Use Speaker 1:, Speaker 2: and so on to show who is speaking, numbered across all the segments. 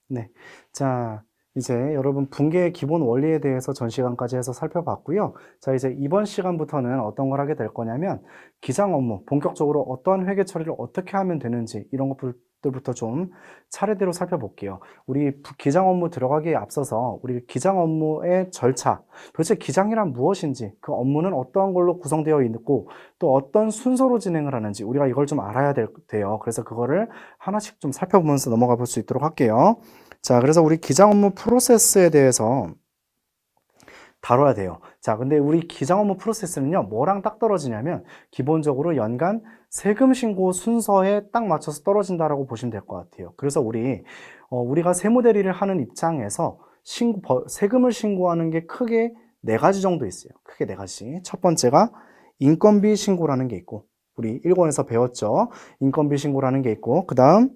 Speaker 1: 네. 자, 이제 여러분 붕괴의 기본 원리에 대해서 전 시간까지 해서 살펴봤고요. 자, 이제 이번 시간부터는 어떤 걸 하게 될 거냐면 기장 업무, 본격적으로 어떠한 회계 처리를 어떻게 하면 되는지 이런 것들부터 좀 차례대로 살펴볼게요. 우리 기장 업무 들어가기에 앞서서 우리 기장 업무의 절차, 도대체 기장이란 무엇인지, 그 업무는 어떠한 걸로 구성되어 있고 또 어떤 순서로 진행을 하는지 우리가 이걸 좀 알아야 돼요. 그래서 그거를 하나씩 좀 살펴보면서 넘어가 볼 수 있도록 할게요. 자, 그래서 우리 기장 업무 프로세스에 대해서 다뤄야 돼요. 자, 근데 우리 기장 업무 프로세스는요, 뭐랑 딱 떨어지냐면, 기본적으로 연간 세금 신고 순서에 딱 맞춰서 떨어진다라고 보시면 될 것 같아요. 그래서 우리가 세무대리를 하는 입장에서 세금을 신고하는 게 크게 네 가지 정도 있어요. 크게 네 가지. 첫 번째가 인건비 신고라는 게 있고, 우리 1권에서 배웠죠. 인건비 신고라는 게 있고, 그 다음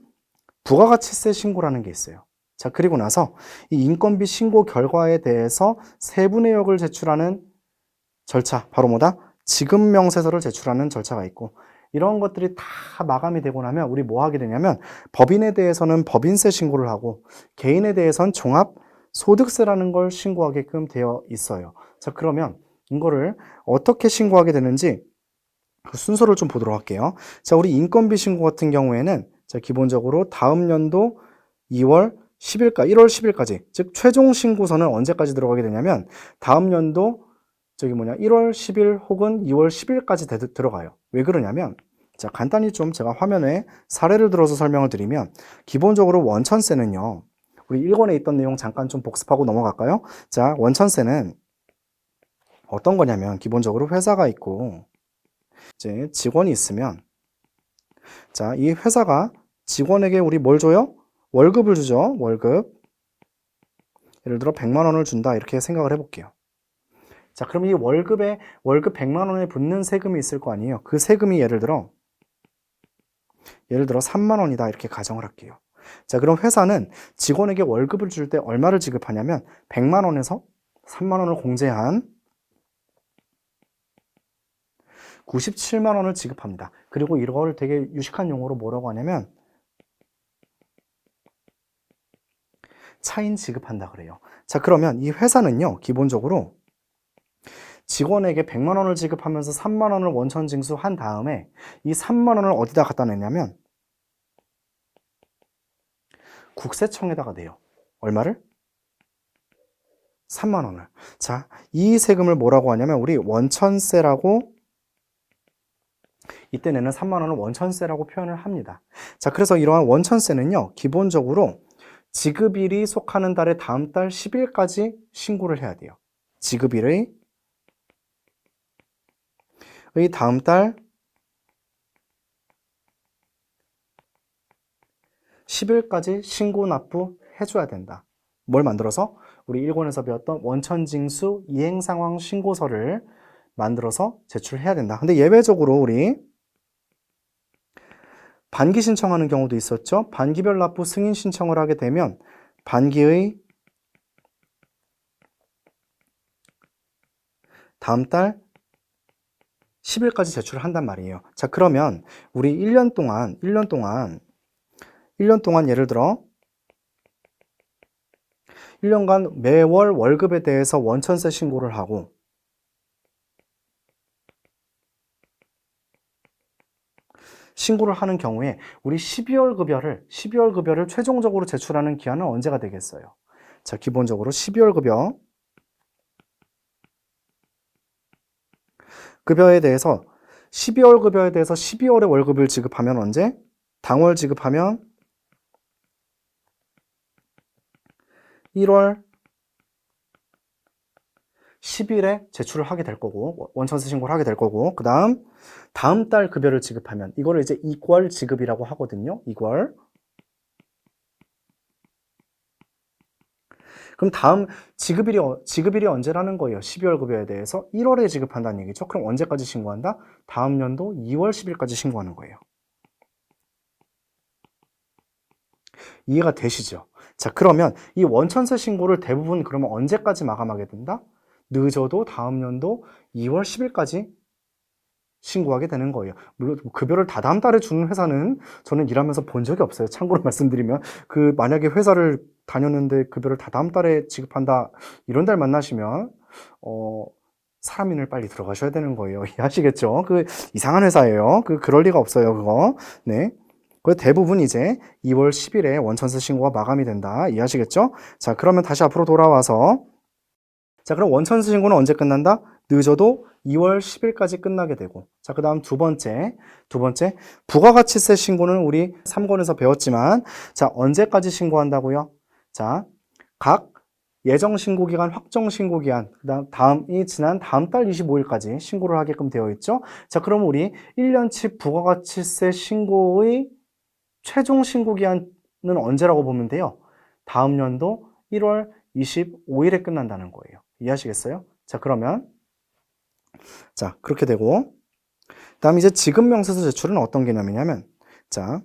Speaker 1: 부가가치세 신고라는 게 있어요. 자, 그리고 나서 이 인건비 신고 결과에 대해서 세부 내역을 제출하는 절차, 바로 뭐다? 지급명세서를 제출하는 절차가 있고, 이런 것들이 다 마감이 되고 나면 우리 뭐 하게 되냐면 법인에 대해서는 법인세 신고를 하고 개인에 대해서는 종합소득세라는 걸 신고하게끔 되어 있어요. 자, 그러면 이거를 어떻게 신고하게 되는지 그 순서를 좀 보도록 할게요. 자, 우리 인건비 신고 같은 경우에는 자, 기본적으로 다음 연도 2월 10일까 1월 10일까지, 즉 최종 신고서는 언제까지 들어가게 되냐면 다음 연도 1월 10일 혹은 2월 10일까지 들어가요. 왜 그러냐면 자, 간단히 좀 제가 화면에 사례를 들어서 설명을 드리면 기본적으로 원천세는요. 우리 1권에 있던 내용 잠깐 좀 복습하고 넘어갈까요? 자, 원천세는 어떤 거냐면 기본적으로 회사가 있고 이제 직원이 있으면 자, 이 회사가 직원에게 우리 뭘 줘요? 월급을 주죠. 월급. 예를 들어 100만 원을 준다. 이렇게 생각을 해볼게요. 자, 그럼 이 월급 100만 원에 붙는 세금이 있을 거 아니에요. 그 세금이 예를 들어 3만 원이다. 이렇게 가정을 할게요. 자, 그럼 회사는 직원에게 월급을 줄 때 얼마를 지급하냐면 100만 원에서 3만 원을 공제한 97만 원을 지급합니다. 그리고 이걸 되게 유식한 용어로 뭐라고 하냐면 차인 지급한다 그래요. 자, 그러면 이 회사는요, 기본적으로 직원에게 100만 원을 지급하면서 3만 원을 원천 징수한 다음에 이 3만 원을 어디다 갖다 내냐면 국세청에다가 내요. 얼마를? 3만 원을. 자, 이 세금을 뭐라고 하냐면 우리 원천세라고, 이때 내는 3만 원을 원천세라고 표현을 합니다. 자, 그래서 이러한 원천세는요, 기본적으로 지급일이 속하는 달의 다음 달 10일까지 신고를 해야 돼요. 지급일의 다음 달 10일까지 신고 납부해줘야 된다. 뭘 만들어서? 우리 1권에서 배웠던 원천징수 이행상황 신고서를 만들어서 제출해야 된다. 근데 예외적으로 우리 반기 신청하는 경우도 있었죠. 반기별 납부 승인 신청을 하게 되면 반기의 다음 달 10일까지 제출을 한단 말이에요. 자, 그러면 우리 1년 동안 예를 들어 1년간 매월 월급에 대해서 원천세 신고를 하고 신고를 하는 경우에 우리 12월 급여를 최종적으로 제출하는 기한은 언제가 되겠어요? 자, 기본적으로 12월 급여에 대해서 12월 급여에 대해서 12월에 월급을 지급하면 언제? 당월 지급하면 1월 10일에 제출을 하게 될 거고, 원천세 신고를 하게 될 거고, 그 다음 달 급여를 지급하면 이거를 이제 이월 지급이라고 하거든요. 이월. 그럼 다음 지급일이 언제라는 거예요? 12월 급여에 대해서 1월에 지급한다는 얘기죠. 그럼 언제까지 신고한다? 다음 연도 2월 10일까지 신고하는 거예요. 이해가 되시죠? 자, 그러면 이 원천세 신고를 대부분 그러면 언제까지 마감하게 된다? 늦어도 다음 연도 2월 10일까지 신고하게 되는 거예요. 물론 급여를 다다음 달에 주는 회사는 저는 일하면서 본 적이 없어요. 참고로 말씀드리면 만약에 회사를 다녔는데 급여를 다다음 달에 지급한다 이런 달 만나시면 사람인을 빨리 들어가셔야 되는 거예요. 이해하시겠죠? 이상한 회사예요. 그럴 리가 없어요. 그거. 네. 대부분 이제 2월 10일에 원천세 신고가 마감이 된다. 이해하시겠죠? 자, 그러면 다시 앞으로 돌아와서 자, 그럼 원천세 신고는 언제 끝난다? 늦어도 2월 10일까지 끝나게 되고. 자, 그 다음 두 번째. 부가가치세 신고는 우리 3권에서 배웠지만, 자, 언제까지 신고한다고요? 자, 각 예정 신고 기간, 확정 신고 기한, 지난 다음 달 25일까지 신고를 하게끔 되어 있죠. 자, 그럼 우리 1년치 부가가치세 신고의 최종 신고 기한은 언제라고 보면 돼요? 다음 연도 1월 25일에 끝난다는 거예요. 이해하시겠어요? 자, 그러면 자, 그렇게 되고 다음 이제 지급 명세서 제출은 어떤 개념이냐면 자,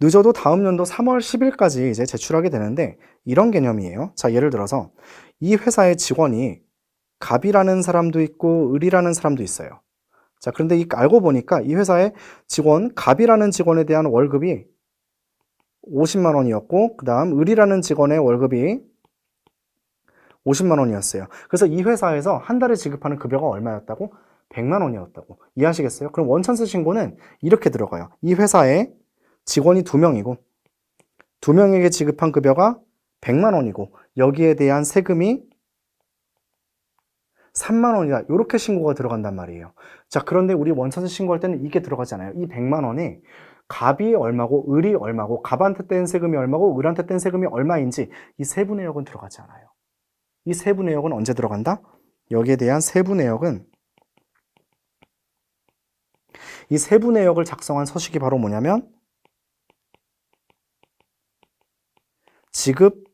Speaker 1: 늦어도 다음 연도 3월 10일까지 이제 제출하게 되는데 이런 개념이에요. 자, 예를 들어서 이 회사의 직원이 갑이라는 사람도 있고 을이라는 사람도 있어요. 자, 그런데 알고 보니까 이 회사의 직원, 갑이라는 직원에 대한 월급이 50만 원이었고 그 다음 을이라는 직원의 월급이 50만 원이었어요. 그래서 이 회사에서 한 달에 지급하는 급여가 얼마였다고? 100만 원이었다고. 이해하시겠어요? 그럼 원천세 신고는 이렇게 들어가요. 이 회사에 직원이 2명이고 2명에게 지급한 급여가 100만 원이고 여기에 대한 세금이 3만 원이다. 이렇게 신고가 들어간단 말이에요. 자, 그런데 우리 원천세 신고할 때는 이게 들어가지 않아요. 이 100만 원이 갑이 얼마고 을이 얼마고 갑한테 뗀 세금이 얼마고 을한테 뗀 세금이 얼마인지 이 세부 내역은 들어가지 않아요. 이 세부 내역은 언제 들어간다? 여기에 대한 세부 내역은 이 세부 내역을 작성한 서식이 바로 뭐냐면 지급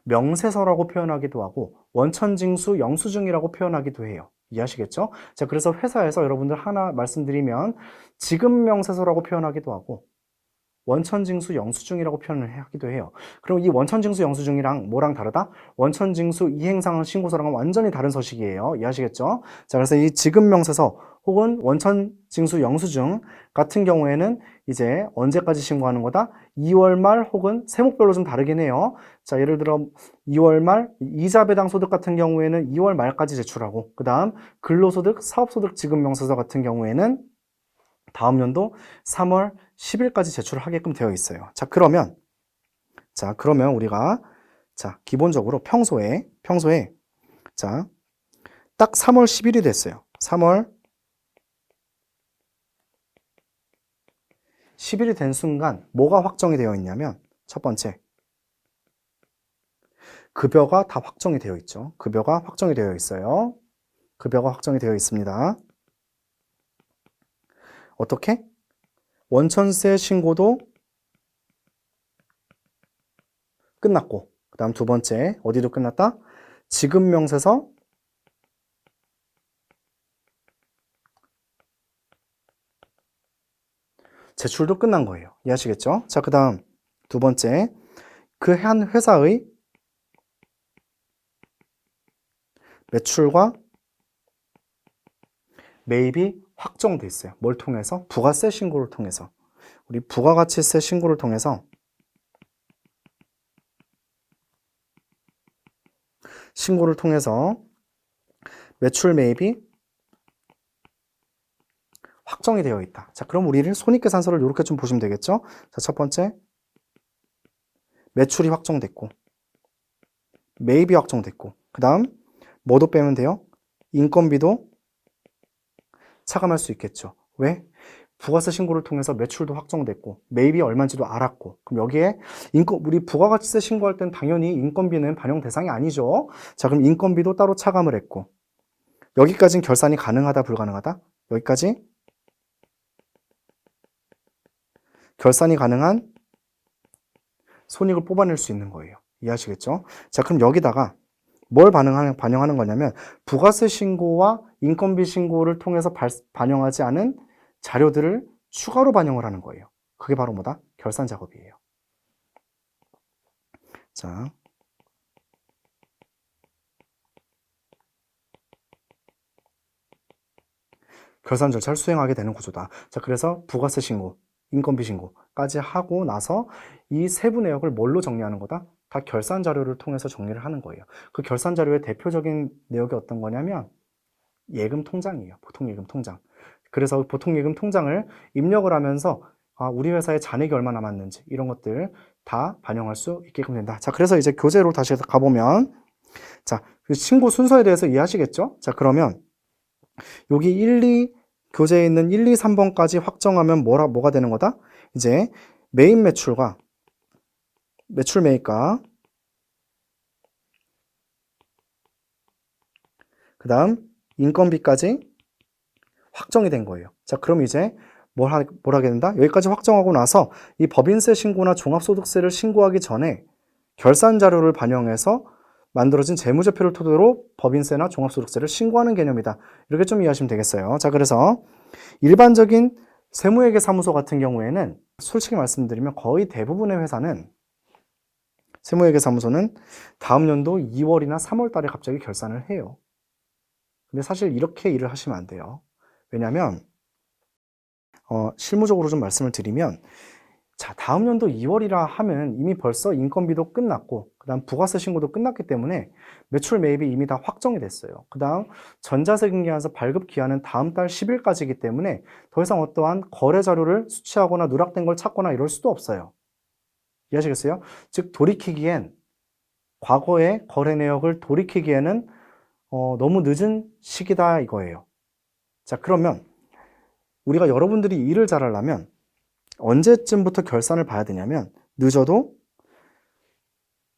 Speaker 1: 명세서라고 표현하기도 하고 원천징수 영수증이라고 표현하기도 해요. 이해하시겠죠? 자, 그래서 회사에서 여러분들 하나 말씀드리면 지급 명세서라고 표현하기도 하고 원천징수 영수증이라고 표현을 하기도 해요. 그럼 이 원천징수 영수증이랑 뭐랑 다르다? 원천징수 이행상황 신고서랑은 완전히 다른 서식이에요. 이해하시겠죠? 자, 그래서 이 지급명세서 혹은 원천징수 영수증 같은 경우에는 이제 언제까지 신고하는 거다? 2월 말 혹은 세목별로 좀 다르긴 해요. 자, 예를 들어 2월 말 이자 배당 소득 같은 경우에는 2월 말까지 제출하고 그 다음 근로소득, 사업소득 지급명세서 같은 경우에는 다음 연도 3월 10일까지 제출을 하게끔 되어 있어요. 자, 그러면 우리가 기본적으로 평소에 자, 딱 3월 10일이 됐어요. 3월 10일이 된 순간 뭐가 확정이 되어 있냐면 첫 번째 급여가 다 확정이 되어 있죠. 급여가 확정이 되어 있어요. 급여가 확정이 되어 있습니다. 어떻게? 원천세 신고도 끝났고 그 다음 두 번째 어디도 끝났다? 지급명세서 제출도 끝난 거예요. 이해하시겠죠? 자, 그 다음 두 번째 그 한 회사의 매출과 매입이 확정돼 있어요. 뭘 통해서? 부가세 신고를 통해서. 우리 부가가치세 신고를 통해서 매출 매입이 확정이 되어 있다. 자, 그럼 우리를 손익계산서를 이렇게 좀 보시면 되겠죠? 자, 첫 번째 매출이 확정됐고 매입이 확정됐고 그 다음 뭐도 빼면 돼요? 인건비도 차감할 수 있겠죠. 왜? 부가세 신고를 통해서 매출도 확정됐고 매입이 얼마인지도 알았고 그럼 여기에 우리 부가가치세 신고할 땐 당연히 인건비는 반영 대상이 아니죠. 자, 그럼 인건비도 따로 차감을 했고 여기까지는 결산이 가능하다 불가능하다? 여기까지 결산이 가능한 손익을 뽑아낼 수 있는 거예요. 이해하시겠죠? 자, 그럼 여기다가 뭘 반영하는 거냐면 부가세 신고와 인건비 신고를 통해서 반영하지 않은 자료들을 추가로 반영을 하는 거예요. 그게 바로 뭐다? 결산 작업이에요. 자, 결산 절차를 수행하게 되는 구조다. 자, 그래서 부가세 신고, 인건비 신고까지 하고 나서 이 세부 내역을 뭘로 정리하는 거다? 다 결산 자료를 통해서 정리를 하는 거예요. 그 결산 자료의 대표적인 내역이 어떤 거냐면 예금 통장이에요. 보통 예금 통장. 그래서 보통 예금 통장을 입력을 하면서 우리 회사에 잔액이 얼마 남았는지 이런 것들 다 반영할 수 있게끔 된다. 자, 그래서 이제 교재로 다시 가보면 자, 그 신고 순서에 대해서 이해하시겠죠? 자, 그러면 여기 1, 2 교재에 있는 1, 2, 3번까지 확정하면 뭐가 되는 거다? 이제 메인 매출과 매출 매입가 그 다음 인건비까지 확정이 된 거예요. 자, 그럼 이제 뭘 하게 된다? 여기까지 확정하고 나서 이 법인세 신고나 종합소득세를 신고하기 전에 결산 자료를 반영해서 만들어진 재무제표를 토대로 법인세나 종합소득세를 신고하는 개념이다. 이렇게 좀 이해하시면 되겠어요. 자, 그래서 일반적인 세무회계사무소 같은 경우에는 솔직히 말씀드리면 거의 대부분의 회사는 세무회계사무소는 다음 연도 2월이나 3월 달에 갑자기 결산을 해요. 근데 사실 이렇게 일을 하시면 안 돼요. 왜냐하면 실무적으로 좀 말씀을 드리면 자, 다음 연도 2월이라 하면 이미 벌써 인건비도 끝났고 그 다음 부가세 신고도 끝났기 때문에 매출 매입이 이미 다 확정이 됐어요. 그 다음 전자세 등기한서 발급 기한은 다음 달 10일까지이기 때문에 더 이상 어떠한 거래 자료를 수취하거나 누락된 걸 찾거나 이럴 수도 없어요. 이해하시겠어요? 즉 돌이키기엔 과거의 거래 내역을 돌이키기에는 너무 늦은 시기다 이거예요. 자, 그러면 우리가 여러분들이 일을 잘하려면 언제쯤부터 결산을 봐야 되냐면 늦어도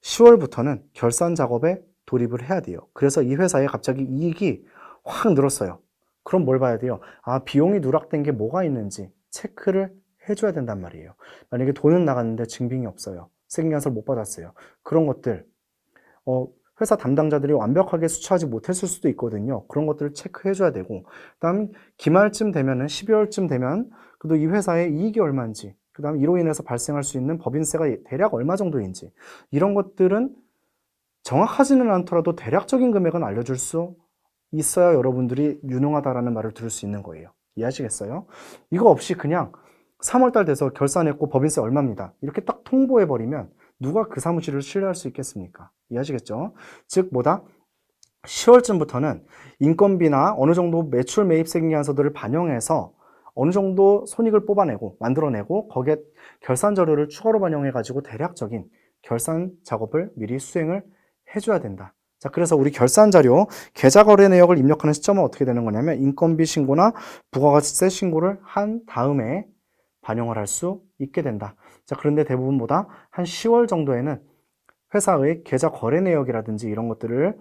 Speaker 1: 10월부터는 결산 작업에 돌입을 해야 돼요. 그래서 이 회사에 갑자기 이익이 확 늘었어요. 그럼 뭘 봐야 돼요? 비용이 누락된 게 뭐가 있는지 체크를 해줘야 된단 말이에요. 만약에 돈은 나갔는데 증빙이 없어요. 세금계산서를 못 받았어요. 그런 것들 회사 담당자들이 완벽하게 수취하지 못했을 수도 있거든요. 그런 것들을 체크해줘야 되고 그다음 기말쯤 되면은 12월쯤 되면 그래도 이 회사의 이익이 얼마인지 그 다음 이로 인해서 발생할 수 있는 법인세가 대략 얼마 정도인지 이런 것들은 정확하지는 않더라도 대략적인 금액은 알려줄 수 있어야 여러분들이 유능하다라는 말을 들을 수 있는 거예요. 이해하시겠어요? 이거 없이 그냥 3월달 돼서 결산했고 법인세 얼마입니다. 이렇게 딱 통보해버리면 누가 그 사무실을 신뢰할 수 있겠습니까? 이해하시겠죠? 즉 뭐다? 10월쯤부터는 인건비나 어느 정도 매출 매입세금계산서들을 반영해서 어느 정도 손익을 뽑아내고 만들어내고 거기에 결산 자료를 추가로 반영해가지고 대략적인 결산 작업을 미리 수행을 해줘야 된다. 자, 그래서 우리 결산 자료 계좌 거래 내역을 입력하는 시점은 어떻게 되는 거냐면 인건비 신고나 부가가치세 신고를 한 다음에 반영을 할 수 있게 된다. 자, 그런데 대부분보다 한 10월 정도에는 회사의 계좌 거래 내역이라든지 이런 것들을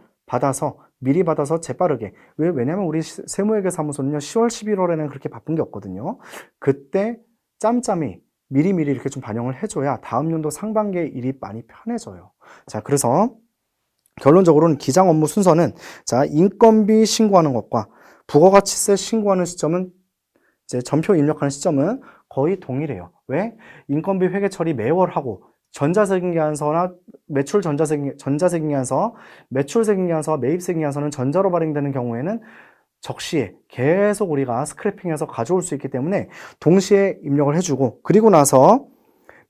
Speaker 1: 미리 받아서 재빠르게 왜냐면 우리 세무회계사무소는요 10월 11월에는 그렇게 바쁜 게 없거든요. 그때 짬짬이 미리미리 이렇게 좀 반영을 해줘야 다음 연도 상반기에 일이 많이 편해져요. 자, 그래서 결론적으로는 기장 업무 순서는 자, 인건비 신고하는 것과 부가가치세 신고하는 시점은 이제 전표 입력하는 시점은 거의 동일해요. 왜? 인건비 회계 처리 매월 하고 전자세금계산서나 전자세금계산서, 매출세금계산서와 매입세금계산서는 전자로 발행되는 경우에는 적시에 계속 우리가 스크래핑해서 가져올 수 있기 때문에 동시에 입력을 해주고 그리고 나서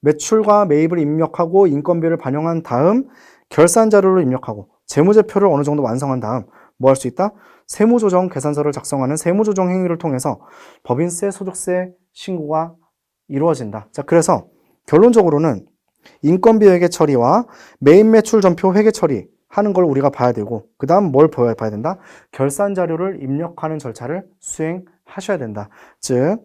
Speaker 1: 매출과 매입을 입력하고 인건비를 반영한 다음 결산 자료를 입력하고 재무제표를 어느 정도 완성한 다음 뭐 할 수 있다? 세무조정 계산서를 작성하는 세무조정 행위를 통해서 법인세, 소득세 신고가 이루어진다. 자, 그래서 결론적으로는 인건비 회계 처리와 매입 매출 전표 회계 처리 하는 걸 우리가 봐야 되고 그 다음 뭘 봐야 된다? 결산 자료를 입력하는 절차를 수행하셔야 된다. 즉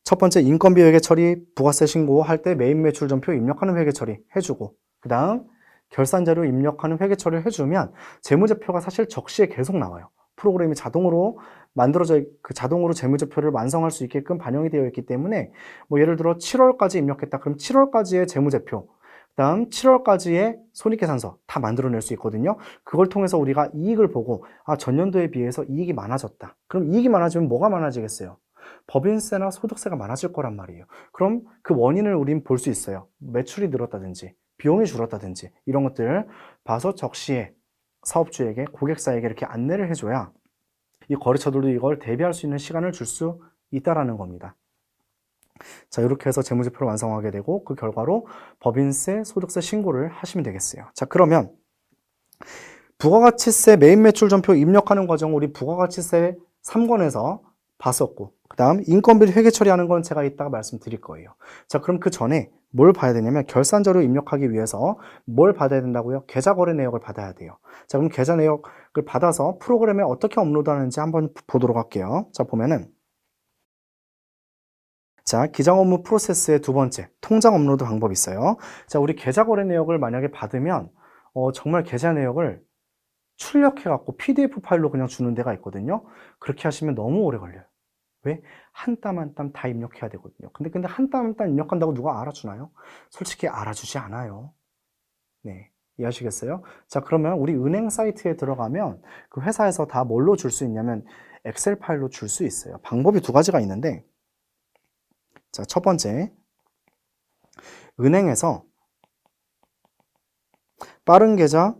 Speaker 1: 첫 번째 인건비 회계 처리, 부가세 신고할 때 매입 매출 전표 입력하는 회계 처리 해주고 그 다음 결산 자료 입력하는 회계 처리를 해주면 재무제표가 사실 적시에 계속 나와요. 프로그램이 자동으로 만들어져 자동으로 재무제표를 완성할 수 있게끔 반영이 되어 있기 때문에 뭐 예를 들어 7월까지 입력했다. 그럼 7월까지의 재무제표 그다음 7월까지의 손익계산서 다 만들어낼 수 있거든요. 그걸 통해서 우리가 이익을 보고 전년도에 비해서 이익이 많아졌다. 그럼 이익이 많아지면 뭐가 많아지겠어요? 법인세나 소득세가 많아질 거란 말이에요. 그럼 그 원인을 우린 볼 수 있어요. 매출이 늘었다든지 비용이 줄었다든지 이런 것들 봐서 적시에 사업주에게 고객사에게 이렇게 안내를 해줘야 이 거래처들도 이걸 대비할 수 있는 시간을 줄 수 있다라는 겁니다. 자, 이렇게 해서 재무제표를 완성하게 되고 그 결과로 법인세, 소득세 신고를 하시면 되겠어요. 자, 그러면 부가가치세 메인 매출 전표 입력하는 과정 우리 부가가치세 3권에서 봤었고, 그 다음 인건비를 회계 처리하는 건 제가 이따가 말씀드릴 거예요. 자, 그럼 그 전에 뭘 봐야 되냐면 결산자료 입력하기 위해서 뭘 받아야 된다고요? 계좌거래 내역을 받아야 돼요. 자, 그럼 계좌 내역을 받아서 프로그램에 어떻게 업로드하는지 한번 보도록 할게요. 자, 보면은 자, 기장 업무 프로세스의 두 번째, 통장 업로드 방법이 있어요. 자, 우리 계좌 거래 내역을 만약에 받으면 정말 계좌 내역을 출력해갖고 PDF 파일로 그냥 주는 데가 있거든요. 그렇게 하시면 너무 오래 걸려요. 왜? 한 땀 한 땀 다 입력해야 되거든요. 근데 한 땀 한 땀 입력한다고 누가 알아주나요? 솔직히 알아주지 않아요. 네. 이해하시겠어요? 자, 그러면 우리 은행 사이트에 들어가면 그 회사에서 다 뭘로 줄 수 있냐면 엑셀 파일로 줄 수 있어요. 방법이 두 가지가 있는데, 자, 첫 번째, 은행에서 빠른 계좌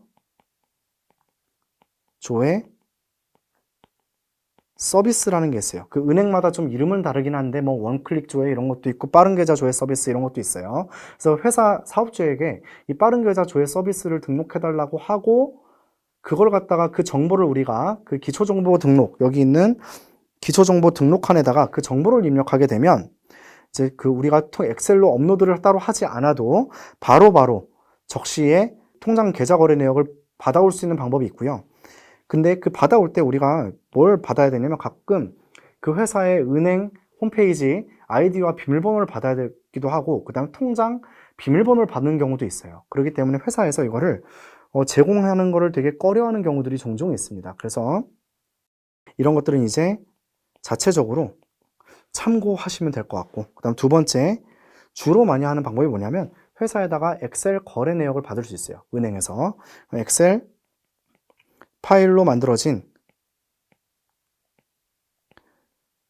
Speaker 1: 조회 서비스라는 게 있어요. 그 은행마다 좀 이름은 다르긴 한데 뭐 원클릭 조회 이런 것도 있고 빠른 계좌 조회 서비스 이런 것도 있어요. 그래서 회사 사업주에게 이 빠른 계좌 조회 서비스를 등록해 달라고 하고 그걸 갖다가 그 정보를 우리가 그 기초정보 등록 여기 있는 기초정보 등록칸에다가 그 정보를 입력하게 되면 이제 그 우리가 엑셀로 업로드를 따로 하지 않아도 바로바로 적시에 통장 계좌 거래 내역을 받아올 수 있는 방법이 있고요. 근데 그 받아올 때 우리가 뭘 받아야 되냐면 가끔 그 회사의 은행 홈페이지 아이디와 비밀번호를 받아야 되기도 하고 그 다음에 통장 비밀번호를 받는 경우도 있어요. 그렇기 때문에 회사에서 이거를 제공하는 거를 되게 꺼려하는 경우들이 종종 있습니다. 그래서 이런 것들은 이제 자체적으로 참고하시면 될 것 같고, 그 다음 두 번째, 주로 많이 하는 방법이 뭐냐면 회사에다가 엑셀 거래 내역을 받을 수 있어요. 은행에서 엑셀 파일로 만들어진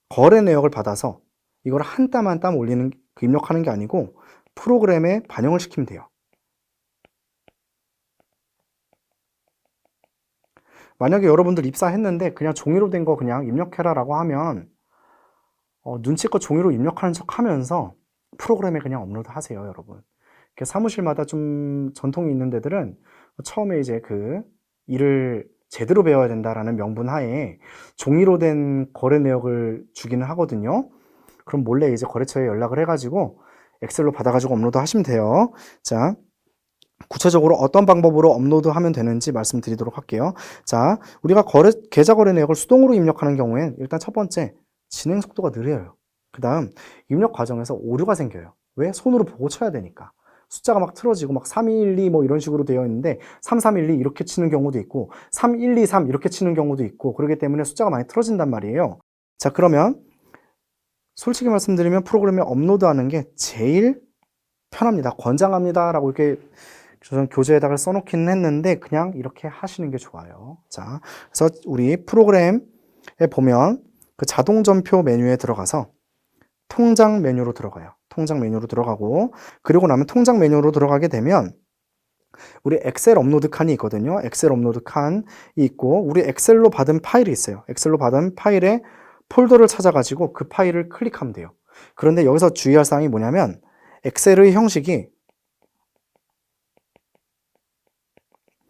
Speaker 1: 거래 내역을 받아서 이걸 한 땀 한 땀 올리는 입력하는 게 아니고 프로그램에 반영을 시키면 돼요. 만약에 여러분들 입사했는데 그냥 종이로 된 거 그냥 입력해라 라고 하면 눈치껏 종이로 입력하는 척 하면서 프로그램에 그냥 업로드 하세요, 여러분. 사무실마다 좀 전통이 있는 데들은 처음에 이제 그 일을 제대로 배워야 된다라는 명분 하에 종이로 된 거래 내역을 주기는 하거든요. 그럼 몰래 이제 거래처에 연락을 해가지고 엑셀로 받아가지고 업로드 하시면 돼요. 자, 구체적으로 어떤 방법으로 업로드하면 되는지 말씀드리도록 할게요. 자, 우리가 계좌 거래 내역을 수동으로 입력하는 경우엔 일단 첫 번째, 진행 속도가 느려요. 그 다음, 입력 과정에서 오류가 생겨요. 왜? 손으로 보고 쳐야 되니까. 숫자가 막 틀어지고 막 3212 뭐 이런 식으로 되어 있는데 3312 이렇게 치는 경우도 있고 3123 이렇게 치는 경우도 있고 그렇기 때문에 숫자가 많이 틀어진단 말이에요. 자, 그러면 솔직히 말씀드리면 프로그램에 업로드하는 게 제일 편합니다. 권장합니다 라고 이렇게 저는 교재에다가 써놓기는 했는데 그냥 이렇게 하시는 게 좋아요. 자, 그래서 우리 프로그램에 보면 그 자동 전표 메뉴에 들어가서 통장 메뉴로 들어가요. 통장 메뉴로 들어가고 그리고 나면 통장 메뉴로 들어가게 되면 우리 엑셀 업로드 칸이 있거든요. 엑셀 업로드 칸이 있고 우리 엑셀로 받은 파일이 있어요. 엑셀로 받은 파일에 폴더를 찾아가지고 그 파일을 클릭하면 돼요. 그런데 여기서 주의할 사항이 뭐냐면 엑셀의 형식이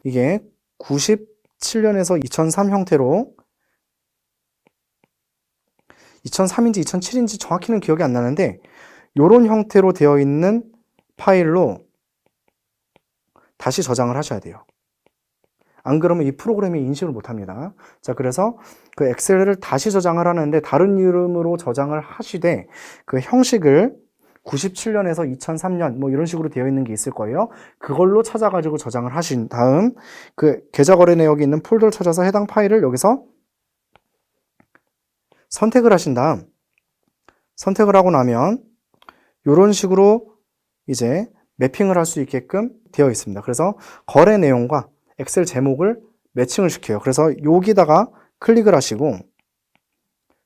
Speaker 1: 이게 97년에서 2003 형태로 2003인지 2007인지 정확히는 기억이 안 나는데 이런 형태로 되어 있는 파일로 다시 저장을 하셔야 돼요. 안 그러면 이 프로그램이 인식을 못합니다. 자, 그래서 그 엑셀을 다시 저장을 하는데 다른 이름으로 저장을 하시되 그 형식을 97년에서 2003년 뭐 이런 식으로 되어 있는 게 있을 거예요. 그걸로 찾아가지고 저장을 하신 다음 그 계좌 거래 내역이 있는 폴더를 찾아서 해당 파일을 여기서 선택을 하신 다음 선택을 하고 나면 이런 식으로 이제 매핑을 할 수 있게끔 되어 있습니다. 그래서 거래 내용과 엑셀 제목을 매칭을 시켜요. 그래서 여기다가 클릭을 하시고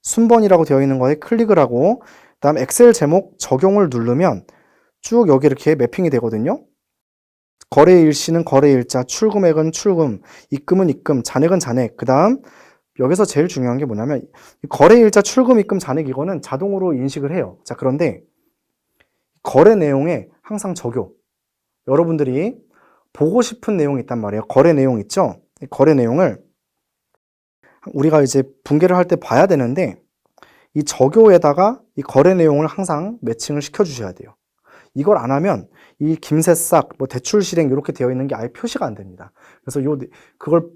Speaker 1: 순번이라고 되어 있는 거에 클릭을 하고 그다음 엑셀 제목 적용을 누르면 쭉 여기 이렇게 매핑이 되거든요. 거래 일시는 거래 일자, 출금액은 출금, 입금은 입금, 잔액은 잔액, 그 다음 여기서 제일 중요한 게 뭐냐면 거래일자, 출금, 입금, 잔액 이거는 자동으로 인식을 해요. 자, 그런데 거래 내용에 항상 적용. 여러분들이 보고 싶은 내용이 있단 말이에요. 거래 내용 있죠? 거래 내용을 우리가 이제 분개를 할 때 봐야 되는데 이 적요에다가 이 거래 내용을 항상 매칭을 시켜 주셔야 돼요. 이걸 안 하면 이 김새싹, 뭐 대출 실행 이렇게 되어 있는 게 아예 표시가 안 됩니다. 그래서 그걸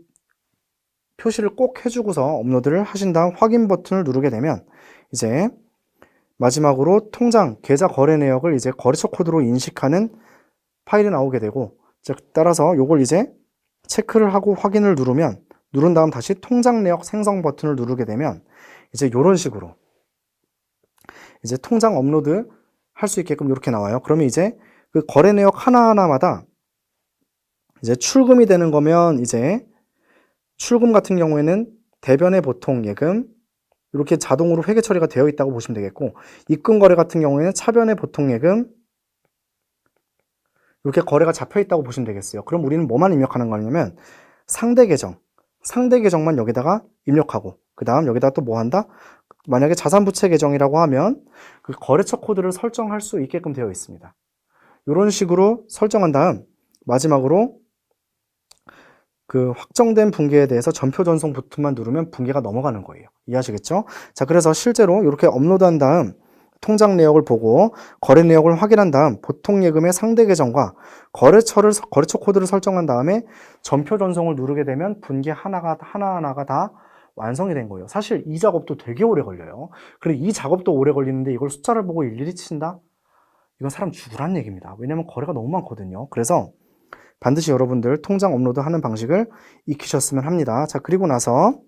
Speaker 1: 표시를 꼭 해주고서 업로드를 하신 다음 확인 버튼을 누르게 되면 이제 마지막으로 통장, 계좌 거래 내역을 이제 거래처 코드로 인식하는 파일이 나오게 되고, 따라서 이걸 이제 체크를 하고 확인을 누른 다음 다시 통장 내역 생성 버튼을 누르게 되면 이제 이런 식으로 이제 통장 업로드 할 수 있게끔 이렇게 나와요. 그러면 이제 그 거래 내역 하나하나마다 이제 출금이 되는 거면 이제 출금 같은 경우에는 대변의 보통 예금 이렇게 자동으로 회계 처리가 되어 있다고 보시면 되겠고, 입금 거래 같은 경우에는 차변의 보통 예금 이렇게 거래가 잡혀 있다고 보시면 되겠어요. 그럼 우리는 뭐만 입력하는 거냐면 상대 계정만 여기다가 입력하고, 그 다음 여기다가 또 뭐 한다? 만약에 자산부채 계정이라고 하면 그 거래처 코드를 설정할 수 있게끔 되어 있습니다. 이런 식으로 설정한 다음 마지막으로 그 확정된 분개에 대해서 전표 전송 버튼만 누르면 분개가 넘어가는 거예요. 이해하시겠죠? 자, 그래서 실제로 이렇게 업로드한 다음 통장 내역을 보고 거래 내역을 확인한 다음 보통 예금의 상대 계정과 거래처 코드를 설정한 다음에 전표 전송을 누르게 되면 분개 하나하나가 다 완성이 된 거예요. 사실 이 작업도 되게 오래 걸려요. 그리고 이 작업도 오래 걸리는데 이걸 숫자를 보고 일일이 친다? 이건 사람 죽으란 얘기입니다. 왜냐면 거래가 너무 많거든요. 그래서 반드시 여러분들 통장 업로드 하는 방식을 익히셨으면 합니다. 자, 그리고 나서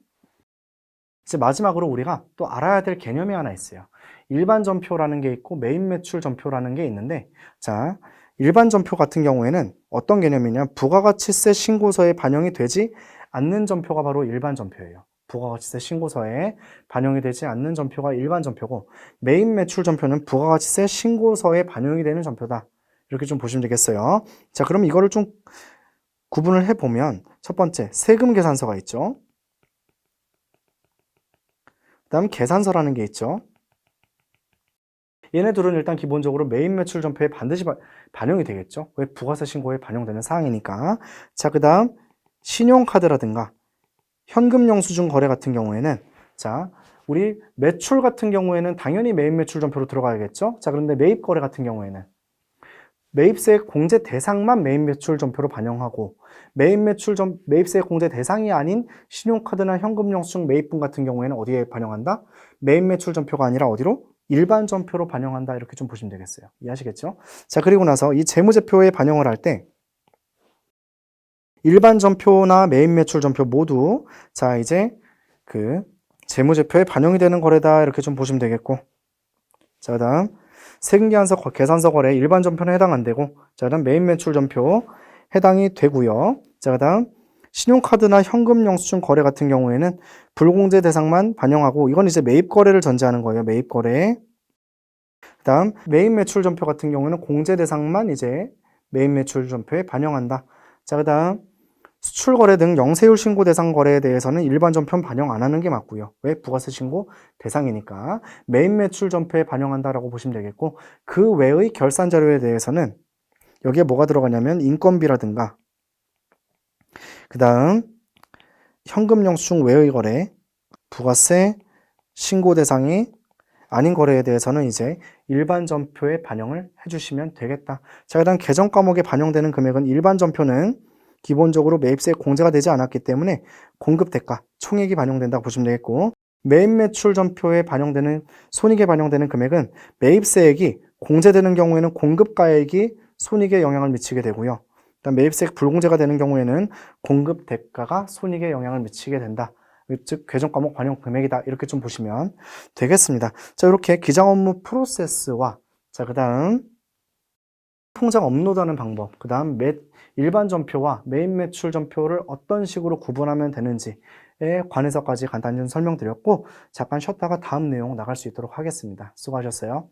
Speaker 1: 이제 마지막으로 우리가 또 알아야 될 개념이 하나 있어요. 일반 전표라는 게 있고 매입 매출 전표라는 게 있는데, 자, 일반 전표 같은 경우에는 어떤 개념이냐, 부가가치세 신고서에 반영이 되지 않는 전표가 바로 일반 전표예요. 부가가치세 신고서에 반영이 되지 않는 전표가 일반 전표고, 매입 매출 전표는 부가가치세 신고서에 반영이 되는 전표다. 이렇게 좀 보시면 되겠어요. 자, 그럼 이거를 좀 구분을 해보면 첫 번째, 세금 계산서가 있죠. 그 다음 계산서라는 게 있죠. 얘네들은 일단 기본적으로 매입 매출 전표에 반드시 반영이 되겠죠. 왜? 부가세 신고에 반영되는 사항이니까. 자, 그 다음 신용카드라든가 현금 영수증 거래 같은 경우에는, 자, 우리 매출 같은 경우에는 당연히 매입 매출 전표로 들어가야겠죠. 자, 그런데 매입 거래 같은 경우에는 매입세 공제 대상만 매입 매출 전표로 반영하고, 매입세 공제 대상이 아닌 신용카드나 현금 영수증 매입분 같은 경우에는 어디에 반영한다? 매입 매출 전표가 아니라 어디로? 일반 전표로 반영한다. 이렇게 좀 보시면 되겠어요. 이해하시겠죠? 자, 그리고 나서 이 재무제표에 반영을 할 때 일반 전표나 매입 매출 전표 모두, 자, 이제 그 재무제표에 반영이 되는 거래다. 이렇게 좀 보시면 되겠고, 자, 그 다음 계산서 거래 일반 전표는 해당 안 되고, 자, 그다음 매입 매출 전표 해당이 되고요. 자, 그다음 신용카드나 현금 영수증 거래 같은 경우에는 불공제 대상만 반영하고, 이건 이제 매입 거래를 전제하는 거예요. 매입 거래. 그다음 매입 매출 전표 같은 경우에는 공제 대상만 이제 매입 매출 전표에 반영한다. 자, 그다음 수출 거래 등 영세율 신고 대상 거래에 대해서는 일반 전표는 반영 안 하는 게 맞고요. 왜? 부가세 신고 대상이니까. 매입 매출 전표에 반영한다라고 보시면 되겠고, 그 외의 결산 자료에 대해서는 여기에 뭐가 들어가냐면 인건비라든가, 그 다음 현금 영수증 외의 거래, 부가세 신고 대상이 아닌 거래에 대해서는 이제 일반 전표에 반영을 해주시면 되겠다. 자, 그다음 계정 과목에 반영되는 금액은 일반 전표는 기본적으로 매입세 공제가 되지 않았기 때문에 공급 대가, 총액이 반영된다고 보시면 되겠고, 매입 매출 전표에 반영되는 손익에 반영되는 금액은 매입세액이 공제되는 경우에는 공급가액이 손익에 영향을 미치게 되고요. 그다음 매입세액 불공제가 되는 경우에는 공급 대가가 손익에 영향을 미치게 된다. 즉 계정 과목 반영 금액이다. 이렇게 좀 보시면 되겠습니다. 자, 이렇게 기장 업무 프로세스와, 자, 그다음 통장 업로드하는 방법, 그다음 일반 전표와 매입 매출 전표를 어떤 식으로 구분하면 되는지에 관해서까지 간단히 좀 설명드렸고, 잠깐 쉬었다가 다음 내용 나갈 수 있도록 하겠습니다. 수고하셨어요.